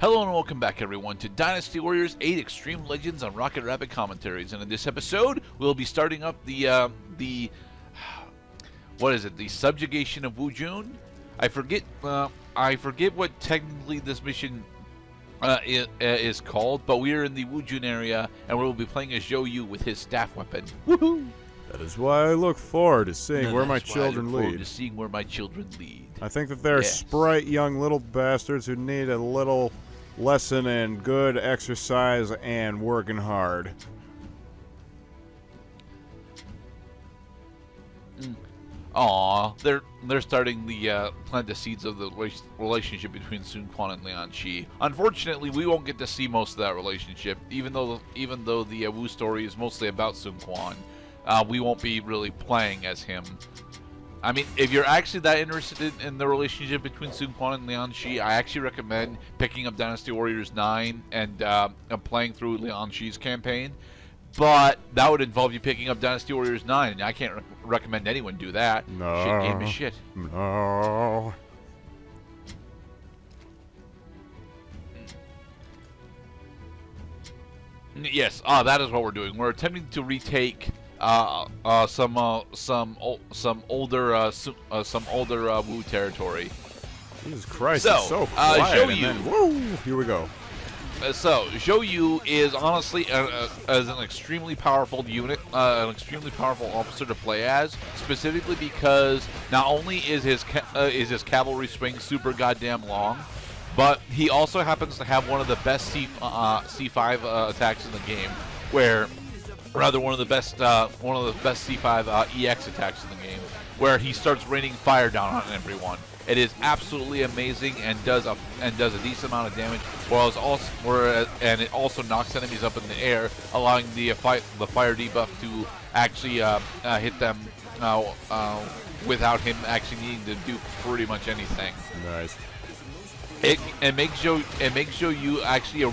Hello and welcome back, everyone, to Dynasty Warriors 8 Extreme Legends on Rocket Rabbit Commentaries. And in this episode, we'll be starting up the subjugation of Wujun. I forget what technically this mission is called, but we are in the Wujun area, and we'll be playing as Zhou Yu with his staff weapon. Woohoo! That is why I look forward to seeing where my children lead. I think that they're sprite young little bastards who need a little lesson in good exercise and working hard. Aw, they're starting the plant the seeds of the relationship between Sun Quan and Lian Xi. Unfortunately, we won't get to see most of that relationship, even though the Wu story is mostly about Sun Quan. We won't be really playing as him. I mean, if you're actually that interested in the relationship between Sun Quan and Lian Xi, I actually recommend picking up Dynasty Warriors 9 and playing through Lian Xi's campaign. But that would involve you picking up Dynasty Warriors 9, and I can't recommend anyone do that. No. Shit game is shit. No. Yes, that is what we're doing. We're attempting to retake some older Wu territory. Jesus Christ! So, it's so quiet. Zhou Yu. Woo! Here we go. So, Zhou Yu is honestly as an extremely powerful unit, an extremely powerful officer to play as, specifically because not only is his cavalry swing super goddamn long, but he also happens to have one of the best C5 attacks in the game, one of the best C5 EX attacks in the game, where he starts raining fire down on everyone. It is absolutely amazing and does a decent amount of damage, and it also knocks enemies up in the air, allowing the fire debuff to actually hit them without him actually needing to do pretty much anything. Nice. It makes Zhou Yu actually a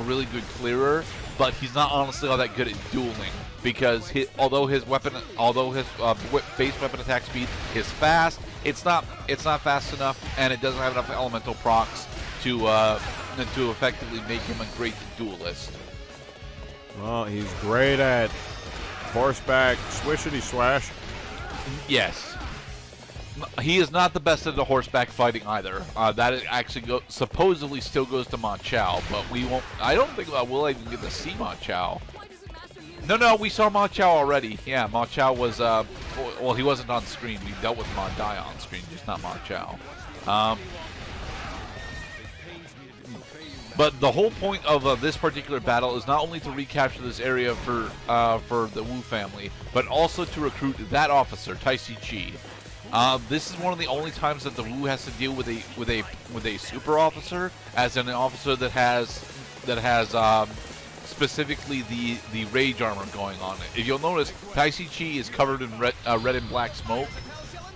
really good clearer, but he's not honestly all that good at dueling, because although his base weapon attack speed is fast, it's not fast enough, and it doesn't have enough elemental procs to effectively make him a great duelist. Well, he's great at horseback swishity swash. Yes. He is not the best at the horseback fighting either. That actually supposedly still goes to Ma Chao, but we won't. I don't think we'll even get to see Ma Chao. No, we saw Ma Chao already. Yeah, Ma Chao was well, he wasn't on screen. We dealt with Ma Dai on screen, just not Ma Chao. But the whole point of this particular battle is not only to recapture this area for the Wu family, but also to recruit that officer, Taisi Chi. This is one of the only times that the Wu has to deal with a super officer, as in an officer that has specifically the rage armor going on. If you'll notice, Taisi Chi is covered in red and black smoke,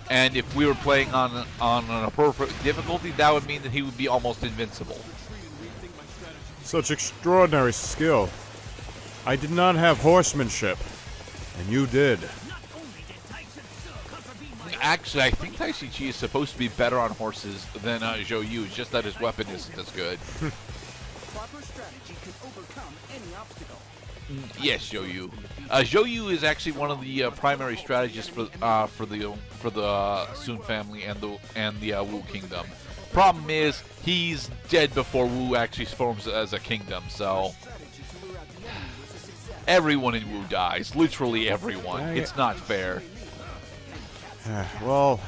and if we were playing on an appropriate difficulty, that would mean that he would be almost invincible. Such extraordinary skill. I did not have horsemanship, and you did. Actually, I think Taisi Chi is supposed to be better on horses than Zhou Yu. It's just that his weapon isn't as good. Yes, Zhou Yu. Zhou Yu is actually one of the primary strategists for the Sun family and the Wu kingdom. Problem is, he's dead before Wu actually forms as a kingdom. So everyone in Wu dies. Literally everyone. It's not fair. Well,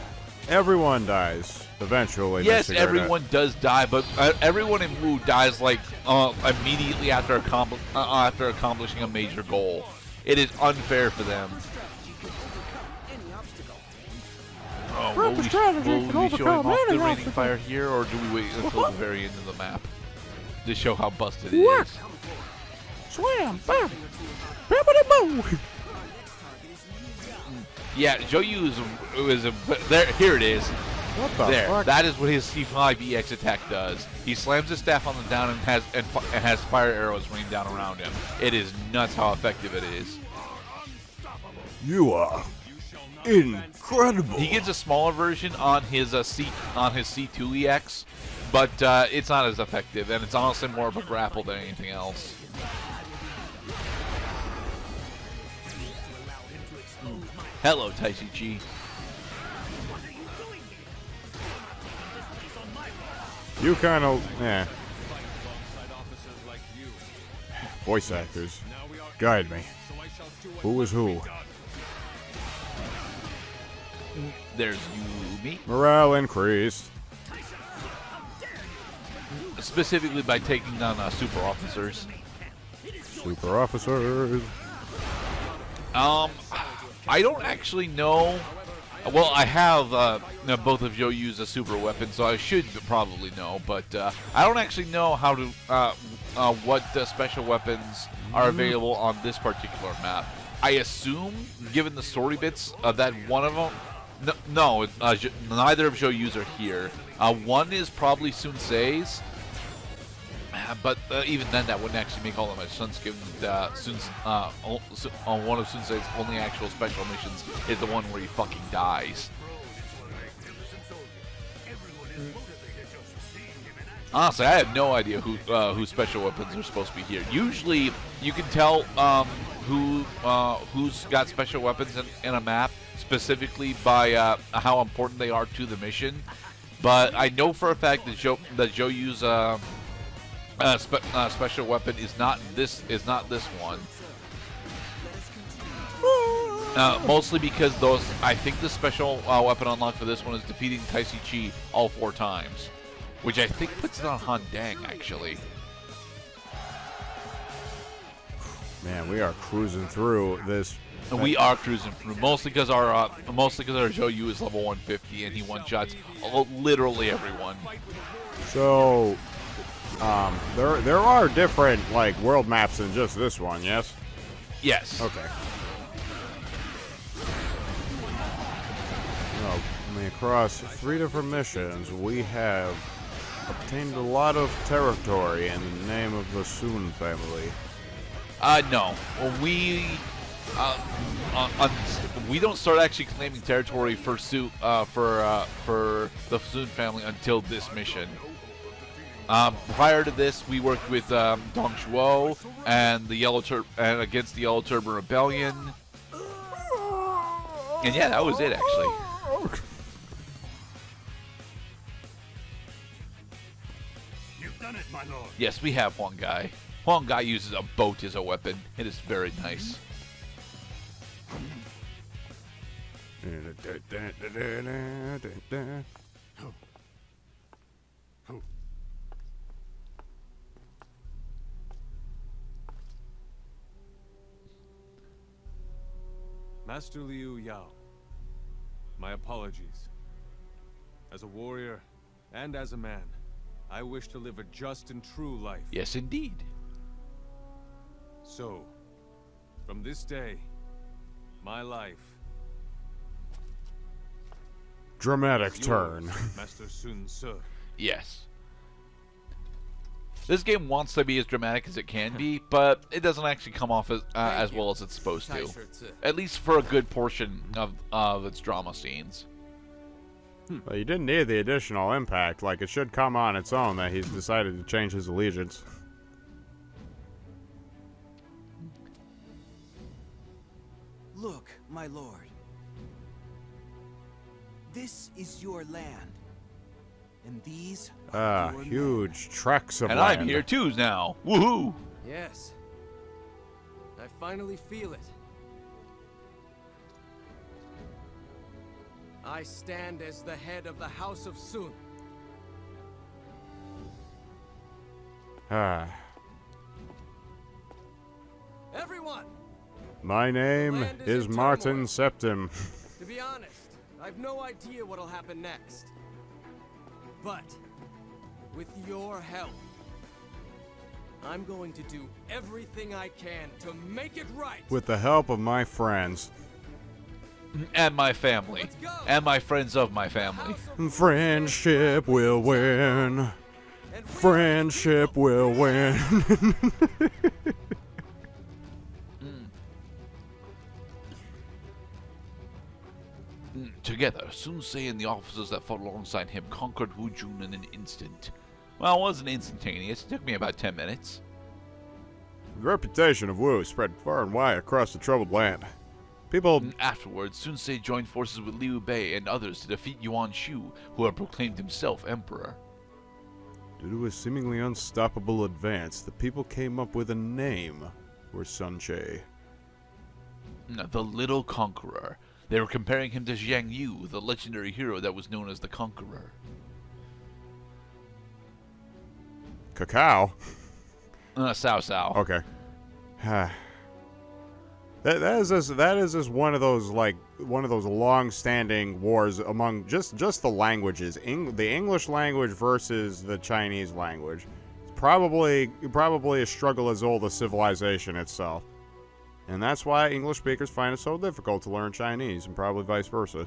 everyone dies eventually. Yes, everyone does die, but everyone in Wu dies like immediately after accomplishing a major goal. It is unfair for them. Will we be showing off the raining fire here, or do we wait until the very end of the map to show how busted it is? Swam, bam, bam, Yeah, Zhou Yu is there. Here it is. What the fuck? That is what his C5 EX attack does. He slams his staff on the down and has fire arrows rain down around him. It is nuts how effective it is. You are incredible. He gets a smaller version on his C2 EX, but it's not as effective, and it's honestly more of a grapple than anything else. Hello, Taisi Chi. You kind of, yeah. Voice actors, guide me. Who is who? There's Yumi. Morale increased. Specifically by taking down super officers. Super officers. I don't actually know. Well, I have both of Zhou Yu's a super weapon, so I should probably know. But I don't actually know how to what special weapons are available on this particular map. I assume, given the story bits, that one of them. No, neither of Zhou Yu's are here. One is probably Sun Sei's. But even then, that wouldn't actually make all that much sense, given that one of Sun Sei's only actual special missions is the one where he fucking dies. Honestly, I have no idea who special weapons are supposed to be here. Usually, you can tell who's got special weapons in a map specifically by how important they are to the mission. But I know for a fact that Zhou Yu's special weapon is not this one. Mostly because I think the special weapon unlock for this one is defeating Taisi Chi all 4 times, which I think puts it on Han Dang actually. Man, we are cruising through this. And we are cruising through, mostly because our Zhou Yu is level 150 and he one-shots literally everyone. So, there are different like world maps than just this one, yes? Yes. Okay. Well, across 3 different missions, we have obtained a lot of territory in the name of the Sun family. No. Well, we don't start actually claiming territory for the Sun family until this mission. Prior to this, we worked with Dong Shuo and and against the Yellow Turban Rebellion. And yeah, that was it actually. You've done it, my lord. Yes, we have Huang Gai. Huang Gai uses a boat as a weapon. It is very nice. Master Liu Yao, my apologies. As a warrior and as a man, I wish to live a just and true life. Yes, indeed. So, from this day, my life. Dramatic Yours, turn. Master Sun Ce. Yes. This game wants to be as dramatic as it can be, but it doesn't actually come off as well as it's supposed to. At least for a good portion of its drama scenes. Well, you didn't need the additional impact. Like, it should come on its own that he's decided to change his allegiance. Look, my lord. This is your land. And these are your huge tracts of and land. I'm here too now. Woohoo! Yes. I finally feel it. I stand as the head of the House of Sun. Everyone! My name is Martin Septim. To be honest, I've no idea what'll happen next. But, with your help, I'm going to do everything I can to make it right. With the help of my friends. And my family. And my friends of my family. Friendship will win. Friendship will win. Together, Sun Ce and the officers that fought alongside him conquered Wujun in an instant. Well, it wasn't instantaneous. It took me about 10 minutes. The reputation of Wu spread far and wide across the troubled land. People... Afterwards, Sun Jian joined forces with Liu Bei and others to defeat Yuan Shu, who had proclaimed himself emperor. Due to his seemingly unstoppable advance, the people came up with a name for Sun Jian. The Little Conqueror. They were comparing him to Zhou Yu, the legendary hero that was known as the Conqueror. Cacao? Cao Cao. Okay. that is just one of those long-standing wars among just the languages. The English language versus the Chinese language. It's probably a struggle as old as civilization itself. And that's why English speakers find it so difficult to learn Chinese, and probably vice versa.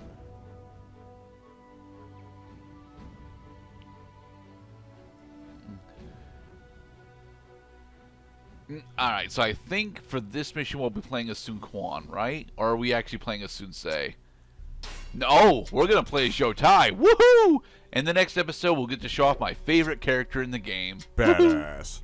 Alright, so I think for this mission we'll be playing as Sun Quan, right? Or are we actually playing as Sun Tse? No, we're going to play as Zhou Tai. Woohoo! In the next episode, we'll get to show off my favorite character in the game. Badass.